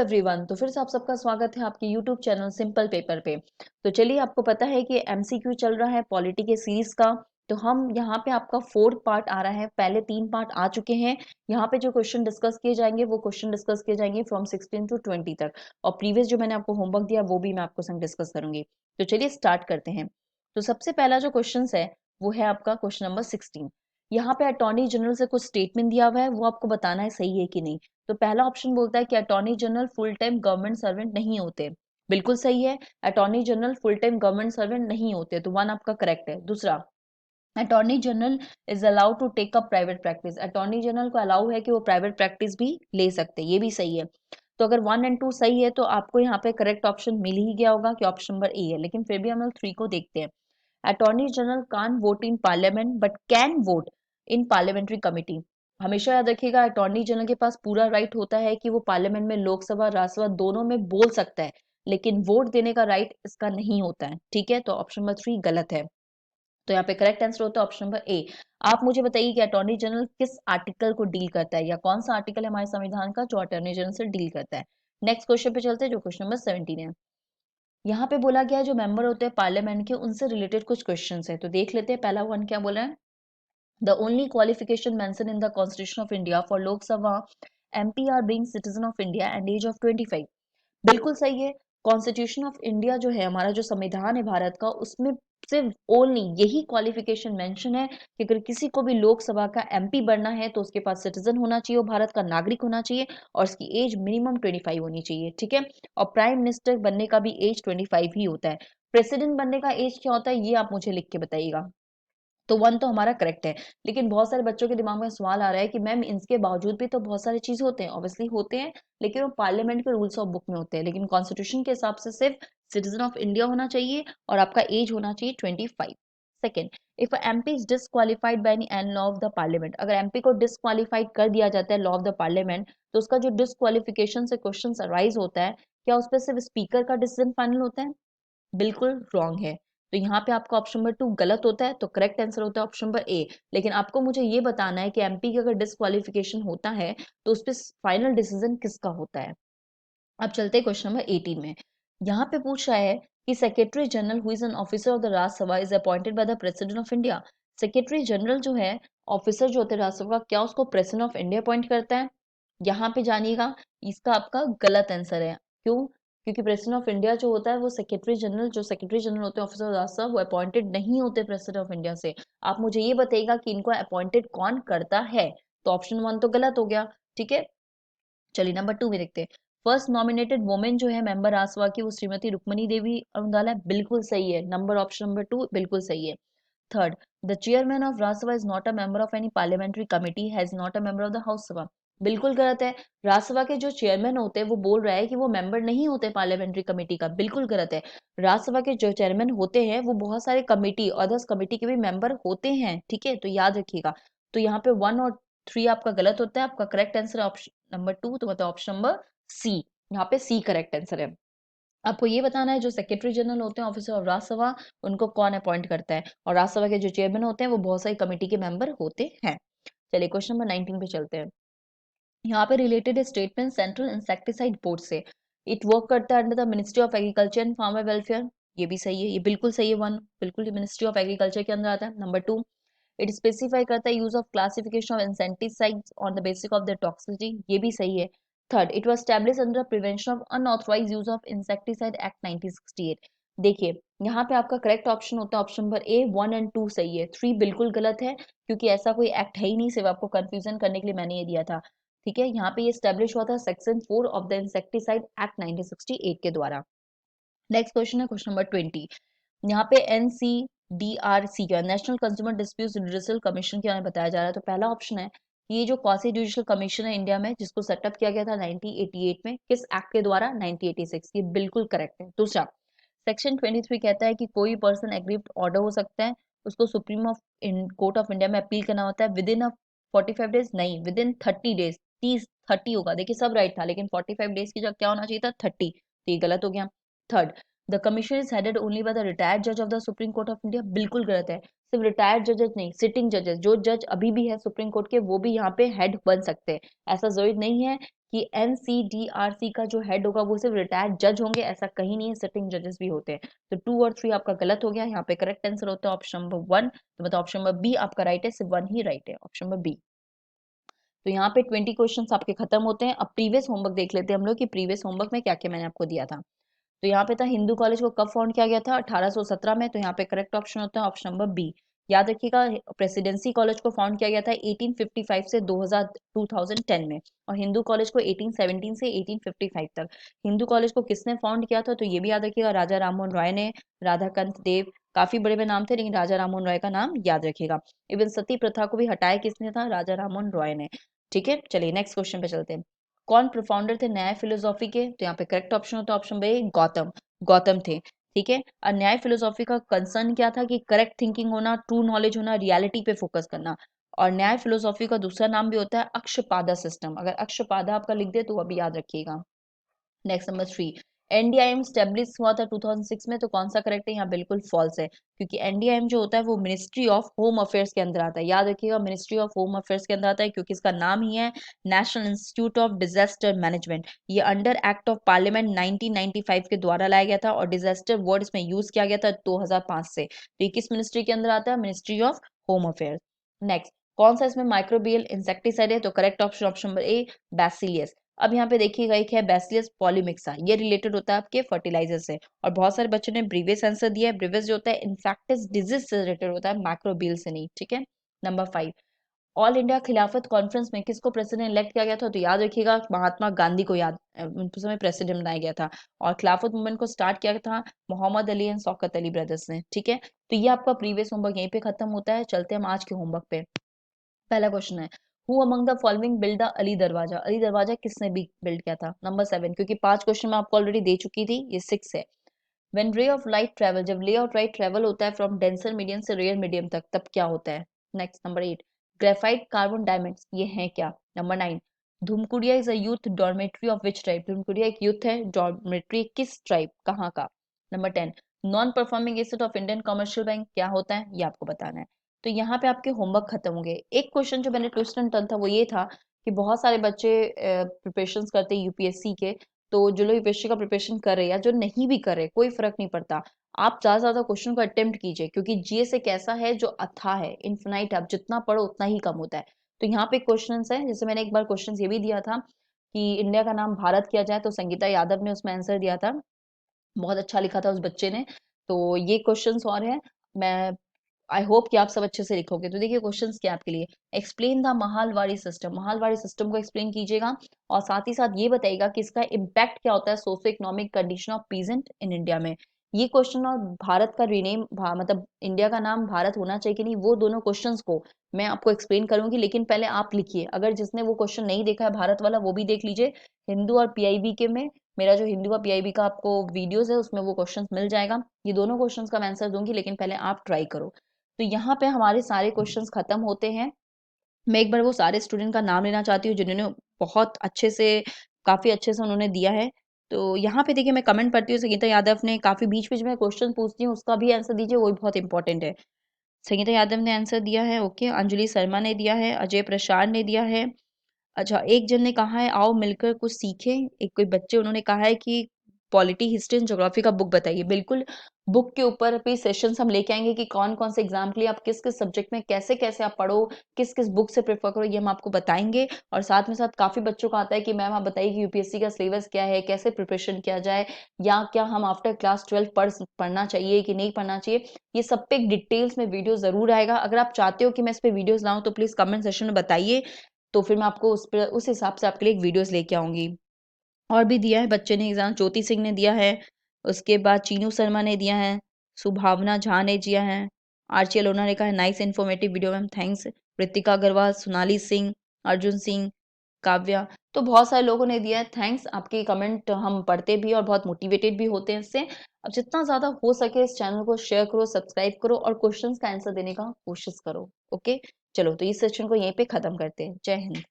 Everyone, तो फिर से आप सबका स्वागत है आपके यूट्यूब चैनल सिंपल पेपर पे। तो चलिए, आपको पता है कि एमसीक्यू चल रहा है पॉलिटी के सीरीज का। तो हम यहाँ पे आपका फोर्थ पार्ट आ रहा है, पहले 3 पार्ट आ चुके हैं। यहाँ पे जो क्वेश्चन डिस्कस किए जाएंगे वो क्वेश्चन डिस्कस किए जाएंगे फ्रॉम 16 to 20 तक, और प्रीवियस जो मैंने आपको होमवर्क दिया वो भी मैं आपको संग डिस्कस करूंगी। तो चलिए स्टार्ट करते हैं। तो सबसे पहला जो क्वेश्चन है वो है आपका क्वेश्चन नंबर 16। यहाँ पे अटॉर्नी जनरल से कुछ स्टेटमेंट दिया हुआ है, वो आपको बताना है सही है कि नहीं। तो पहला ऑप्शन बोलता है कि attorney general full time government servant नहीं होते। बिल्कुल सही है, attorney general full time government servant नहीं होते, तो वन आपका करेक्ट है। दूसरा, attorney general is allowed to take up private practice, attorney general को अलाउ है कि वो प्राइवेट प्रैक्टिस भी ले सकते हैं, ये भी सही है। तो अगर 1 एंड 2 सही है तो आपको यहाँ पे करेक्ट ऑप्शन मिल ही गया होगा कि ऑप्शन नंबर ए है, लेकिन फिर भी हम लोग 3 को देखते हैं। Attorney general can't vote in parliament but can vote in parliamentary committee. हमेशा याद रखिएगा, अटॉर्नी जनरल के पास पूरा राइट होता है कि वो पार्लियामेंट में लोकसभा राज्यसभा दोनों में बोल सकता है, लेकिन वोट देने का राइट इसका नहीं होता है। ठीक है, तो ऑप्शन नंबर 3 गलत है। तो यहाँ पे करेक्ट आंसर होता है ऑप्शन नंबर ए। आप मुझे बताइए कि अटॉर्नी जनरल किस आर्टिकल को डील करता है, या कौन सा आर्टिकल है हमारे संविधान का जो अटॉर्नी जनरल से डील करता है। नेक्स्ट क्वेश्चन पे चलते हैं, जो क्वेश्चन नंबर 17 है। यहाँ पे बोला गया है जो मेंबर होते हैं पार्लियामेंट के उनसे रिलेटेड कुछ क्वेश्चन है, तो देख लेते हैं। पहला वन क्या बोला है, the only qualification mention in the constitution of India for Lok Sabha MP are being citizen of India and age of 25। बिल्कुल सही है। कॉन्स्टिट्यूशन ऑफ इंडिया जो है, हमारा जो संविधान है भारत का, उसमें सिर्फ ओनली यही क्वालिफिकेशन मेंशन है कि अगर किसी को भी लोकसभा का एमपी बनना है तो उसके पास सिटीजन होना चाहिए, वो भारत का नागरिक होना चाहिए, और उसकी एज मिनिमम 25 होनी चाहिए। ठीक है, और प्राइम मिनिस्टर बनने का भी एज 25 ही होता है। प्रेसिडेंट बनने का एज क्या होता है ये आप मुझे लिख के बताइएगा। तो 1 तो हमारा करेक्ट है। लेकिन बहुत सारे बच्चों के दिमाग में सवाल आ रहा है कि मैम इसके बावजूद भी तो बहुत सारी चीज होते हैं, ऑब्वियसली होते हैं, लेकिन वो पार्लियामेंट के रूल्स ऑफ बुक में होते हैं, लेकिन कॉन्स्टिट्यूशन के हिसाब से सिर्फ सिटीजन ऑफ इंडिया होना चाहिए और आपका एज होना चाहिए 25। Second, if MP is disqualified by any law of the parliament, अगर एमपी को डिसक्वालिफाइड कर दिया जाता है लॉ ऑफ द पार्लियामेंट, तो उसका जो डिसक्वालिफिकेशन से क्वेश्चन अराइज होता है, क्या उस पर सिर्फ स्पीकर का डिसीजन फाइनल होता है? बिल्कुल रॉन्ग है। तो यहाँ पे आपका ऑप्शन नंबर 2 गलत होता है, तो करेक्ट आंसर होता है ऑप्शन नंबर ए। लेकिन आपको मुझे ये बताना है कि एमपी का अगर डिसक्वालिफिकेशन होता है तो उस पर फाइनल डिसीजन किसका होता है। अब चलते हैं क्वेश्चन नंबर 18 में। यहाँ पे पूछ रहा है कि secretary general who is an officer of the Rajya Sabha is appointed by the president of India. Secretary general जो है, ऑफिसर जो होते हैं राज्यसभा, क्या उसको प्रेसिडेंट ऑफ इंडिया अपॉइंट करता है? यहाँ पे जानिएगा, इसका आपका गलत आंसर है। क्यों? क्योंकि प्रेसिडेंट ऑफ इंडिया जो होता है वो सेक्रेटरी जनरल, जो सेक्रेटरी जनरल होते हैं ऑफिसर राज्यसभा, वो अपॉइंटेड नहीं होते प्रेसिडेंट ऑफ इंडिया से। आप मुझे ये बताइएगा कि इनको अपॉइंटेड कौन करता है। तो ऑप्शन 1 तो गलत हो गया। ठीक है, चलिए नंबर 2 में देखते हैं। फर्स्ट नॉमिनेटेड वुमेन जो है मेंबर राज्यसभा की, वो श्रीमती रुक्मणी देवी अरुणदाला है। बिल्कुल सही है, नंबर ऑप्शन नंबर 2 बिल्कुल सही है। Third, the chairman of Rajya Sabha is not a member of any parliamentary committee, has not a member of the house सभा। बिल्कुल गलत है। राज्यसभा के जो चेयरमैन होते हैं वो बोल रहा है कि वो मेंबर नहीं होते पार्लियामेंट्री कमेटी का, बिल्कुल गलत है। राज्यसभा के जो चेयरमैन होते हैं वो बहुत सारे कमेटी, अदर्स कमेटी के भी मेंबर होते हैं। ठीक है, तो याद रखिएगा। तो यहाँ पे 1 और 3 आपका गलत होता है। आपका करेक्ट आंसर है ऑप्शन नंबर 2, तो मतलब ऑप्शन नंबर सी। यहाँ पे सी करेक्ट आंसर है। आपको ये बताना है जो सेक्रेटरी जनरल होते हैं ऑफिसर ऑफ राज्यसभा, उनको कौन अपॉइंट करता है, और राज्यसभा के जो चेयरमैन होते हैं वो बहुत सारी कमेटी के मेंबर होते हैं। चलिए क्वेश्चन नंबर 19 पे चलते हैं। यहाँ पे related statement central insecticide board से, इट वर्क करता है under the ministry of agriculture and farmer welfare. ये भी सही है, ये बिल्कुल सही है। 1 बिल्कुल मिनिस्ट्री ऑफ एग्रीकल्चर के अंदर आता है। नंबर 2, इट स्पेसिफाई करता है use of classification of insecticides on the basis of the toxicity. ये भी सही है। Third, it was establish under prevention of unauthorised use of insecticide act 1968। देखिए, यहाँ पे आपका करेक्ट ऑप्शन होता है ऑप्शन नंबर ए। 1 एंड 2 सही है, 3 बिल्कुल गलत है, क्योंकि ऐसा कोई एक्ट है ही नहीं, सिर्फ आपको कंफ्यूजन करने के लिए मैंने ये दिया था। ठीक है, यहाँ पे ये स्टैब्लिश हुआ था section 4 of the insecticide act 1968 के द्वारा। नेक्स्ट क्वेश्चन है क्वेश्चन नंबर 20। यहाँ पे एनसीडीआरसी का, नेशनल कंज्यूमर डिस्प्यूट रिड्यूसल कमीशन के बारे में बताया जा रहा है। तो पहला ऑप्शन है कि ये जो क्वासी जुडिशियल कमीशन है इंडिया में, जिसको सेटअप किया गया था 1988 में, किस एक्ट के द्वारा? 1986। ये बिल्कुल करेक्ट है। दूसरा, सेक्शन 23 कहता है कि कोई पर्सन एग्रीव्ड ऑर्डर हो सकता है, उसको supreme of court of India में अपील करना होता है विद इन 45 डेज, नहीं विद इन 30 डेज। 30 होगा, देखिए सब राइट था, लेकिन 45 डेज की जगह क्या होना चाहिए था? 30। तो ये गलत हो गया। Third, the commission is headed only by the retired जज of the Supreme Court of India. बिल्कुल गलत है। सिर्फ रिटायर्ड जजेस नहीं, सिटिंग जजेस, जो जज अभी भी है सुप्रीम कोर्ट के, वो भी यहाँ पे हेड बन सकते हैं। ऐसा जरूरी नहीं है कि एनसीडीआरसी का जो हेड होगा वो सिर्फ रिटायर्ड जज होंगे, ऐसा कहीं नहीं है, सिटिंग जजेस भी होते हैं। तो 2 और 3 आपका गलत हो गया, यहाँ पे करेक्ट आंसर होता है ऑप्शन नंबर 1। तो मतलब ऑप्शन नंबर बी आपका राइट है, सिर्फ 1 ही राइट है, ऑप्शन नंबर बी। तो यहाँ पे 20 क्वेश्चंस आपके खत्म होते हैं। अब प्रीवियस होमवर्क देख लेते हैं हम लोग कि प्रीवियस होमवर्क में क्या क्या मैंने आपको दिया था। तो यहाँ पे था हिंदू कॉलेज को कब फाउंड किया गया था, 1817 में। तो यहाँ पे करेक्ट ऑप्शन होता है ऑप्शन नंबर बी। याद रखिएगा, प्रेसिडेंसी कॉलेज को फाउंड किया गया था 1855 से 2010 में, और हिंदू कॉलेज को 1817 से 1855 तक। हिंदू कॉलेज को किसने फाउंड किया था, तो ये भी याद रखिएगा, राजा राममोहन रॉय ने, राधाकांत देव, काफी बड़े बड़े नाम थे, लेकिन राजा राममोहन रॉय का नाम याद रखिएगा। इवन सती प्रथा को भी हटाया किसने था, राजा राममोहन रॉय ने। ठीक है, चलिए नेक्स्ट क्वेश्चन पे चलते हैं। कौन प्रोफाउंडर थे न्याय फिलोसॉफी के, तो यहाँ पे करेक्ट ऑप्शन होता है ऑप्शन बी, गौतम। गौतम थे। ठीक है, और न्याय फिलोसॉफी का कंसर्न क्या था कि करेक्ट थिंकिंग होना, ट्रू नॉलेज होना, रियलिटी पे फोकस करना। और न्याय फिलोसॉफी का दूसरा नाम भी होता है अक्षपादा सिस्टम। अगर अक्षपादा आपका लिख दे तो वो भी याद रखिएगा। नेक्स्ट नंबर 3, एनडीआईएम स्टेब्लिश हुआ था 2006 में, तो कौन सा करेक्ट है, यहाँ बिल्कुल फॉल्स है, क्योंकि एनडीआईएम जो होता है वो मिनिस्ट्री ऑफ होम अफेयर्स के अंदर आता है। याद रखिएगा, मिनिस्ट्री ऑफ होम अफेयर्स के अंदर आता है, क्योंकि इसका नाम ही है national institute of disaster management. ये अंडर एक्ट ऑफ पार्लियामेंट 1995 के द्वारा लाया गया था, और डिजास्टर वर्ड इसमें यूज किया गया था 2005 से। तो ये किस मिनिस्ट्री के अंदर आता है, ministry of home affairs. Next, कौन सा इसमें माइक्रोबियल इंसेक्टिसाइड है, तो correct option option number A, बैसिलियस। अब यहाँ पे देखिएगा, एक है बैसिलियस पॉलीमिक्सा, ये रिलेटेड होता है आपके फर्टिलाइजर से, और बहुत सारे बच्चों ने ब्रीवियस आंसर दिया है। ब्रीवियस जो होता है इन्फेक्टिस डिजीज से रिलेटेड होता है, माइक्रोबियल से नहीं। ठीक है, नंबर 5, ऑल इंडिया खिलाफत कॉन्फ्रेंस में किसको प्रेसिडेंट इलेक्ट किया गया था, तो याद रखिएगा महात्मा गांधी को याद उस समय प्रेसिडेंट बनाया गया था, और खिलाफत मूवमेंट को स्टार्ट किया था मोहम्मद अली एंड शौकत अली ब्रदर्स ने। ठीक है, तो ये आपका प्रीवियस होमवर्क यहीं पे खत्म होता है। चलते हैं हम आज के होमवर्क पे। पहला क्वेश्चन है, who among the following build the Ali दरवाजा। अली दरवाजा किसने भी बिल्ड किया था। नंबर 7, क्योंकि 5 क्वेश्चन मैं आपको ऑलरेडी दे चुकी थी, ये 6 है। When ray of light travel, जब रे ऑफ लाइट ट्रेवल होता है फ्रॉम डेंसर मीडियम से रेयर मीडियम तक, तब क्या होता है। Next, number 8, graphite carbon diamonds ये हैं क्या। Number 9, Dhumkudiya is a youth dormitory of which tribe. Dhumkudiya एक यूथ है, डॉर्मेट्री किस ट्राइब, कहाँ का। Number 10, non performing asset of Indian commercial bank क्या होता है, ये आपको बताना है। तो यहाँ पे आपके होमवर्क खत्म हो गए। एक क्वेश्चन जो मैंने ट्विस्ट एंड टर्न था वो ये था कि बहुत सारे बच्चे प्रिपरेशन करते हैं यूपीएससी के, तो जो लोग यूपीएससी का प्रिपरेशन कर रहे हैं या जो नहीं भी कर रहे, कोई फर्क नहीं पड़ता, आप ज्यादा से ज्यादा क्वेश्चन को अटेम्प्ट कीजिए, क्योंकि जीएस एक ऐसा है जो अथाह है, इन्फिनाइट, आप जितना पढ़ो उतना ही कम होता है। तो यहाँ पे क्वेश्चन है, जैसे मैंने एक बार क्वेश्चन ये भी दिया था कि इंडिया का नाम भारत किया जाए, तो संगीता यादव ने उसमें आंसर दिया था, बहुत अच्छा लिखा था उस बच्चे ने। तो ये क्वेश्चंस और हैं, मैं आई होप कि आप सब अच्छे से लिखोगे। तो देखिए क्वेश्चंस क्या आपके लिए, explain the Mahalwari system, Mahalwari system को एक्सप्लेन कीजिएगा, और साथ ही साथ ये बताइएगा कि इसका इम्पैक्ट क्या होता है socio economic condition of peasant in India में। ये क्वेश्चन और भारत का रीनेम मतलब इंडिया का नाम भारत होना चाहिए कि नहीं, वो दोनों क्वेश्चंस को मैं आपको एक्सप्लेन करूंगी, लेकिन पहले आप लिखिए। अगर जिसने वो क्वेश्चन नहीं देखा है भारत वाला, वो भी देख लीजिए। हिंदू और पीआईबी के में मेरा जो हिंदू का पीआईबी का आपको वीडियोस है उसमें वो क्वेश्चंस मिल जाएगा। ये दोनों क्वेश्चंस का मैं आंसर दूंगी, लेकिन पहले आप ट्राई करो। तो यहाँ पे हमारे सारे क्वेश्चंस खत्म होते हैं। मैं एक बार वो सारे स्टूडेंट का नाम लेना चाहती हूँ जिन्होंने बहुत अच्छे से, काफी अच्छे से उन्होंने दिया है। तो यहाँ पे देखिए मैं कमेंट पढ़ती हूँ, संगीता यादव ने काफी बीच बीच में क्वेश्चन पूछती हूँ, उसका भी आंसर दीजिए, वो भी बहुत इंपॉर्टेंट है। संगीता यादव ने आंसर दिया है, ओके। अंजलि शर्मा ने दिया है, अजय प्रसाद ने दिया है। अच्छा, एक जन ने कहा है आओ मिलकर कुछ सीखें, एक कोई बच्चे उन्होंने कहा है कि पॉलिटी हिस्ट्री एंड ज्योग्राफी का बुक बताइए। बिल्कुल, बुक के ऊपर भी सेशंस हम लेके आएंगे कि कौन कौन से एग्जाम के लिए आप किस किस सब्जेक्ट में कैसे कैसे आप पढ़ो, किस किस बुक से प्रेफर करो, ये हम आपको बताएंगे। और साथ में साथ काफी बच्चों का आता है कि मैम आप बताइए कि यूपीएससी का सिलेबस क्या है, कैसे प्रिपरेशन किया जाए, या क्या हम आफ्टर क्लास 12 पढ़ना चाहिए कि नहीं पढ़ना चाहिए। ये सब पे डिटेल्स में वीडियो जरूर आएगा। अगर आप चाहते हो कि मैं इस पे वीडियोस लाऊं तो प्लीज कमेंट सेक्शन में बताइए, तो फिर मैं आपको उस पर उस हिसाब से आपके लिए एक वीडियोस लेके आऊंगी। और भी दिया है बच्चे ने एग्जाम, ज्योति सिंह ने दिया है, उसके बाद चीनू शर्मा ने दिया है, सुभावना झा ने दिया है, आर्ची अलोना ने कहा है nice informative video ma'am thanks, Kritika Agarwal, Sonali Singh, Arjun Singh, Kavya, तो बहुत सारे लोगों ने दिया है। थैंक्स, आपके कमेंट हम पढ़ते भी और बहुत मोटिवेटेड भी होते हैं इससे। अब जितना ज्यादा हो सके इस चैनल को शेयर करो, सब्सक्राइब करो, और क्वेश्चंस का आंसर देने का कोशिश करो। ओके, चलो तो इस सेशन को यहीं पे खत्म करते हैं। जय हिंद।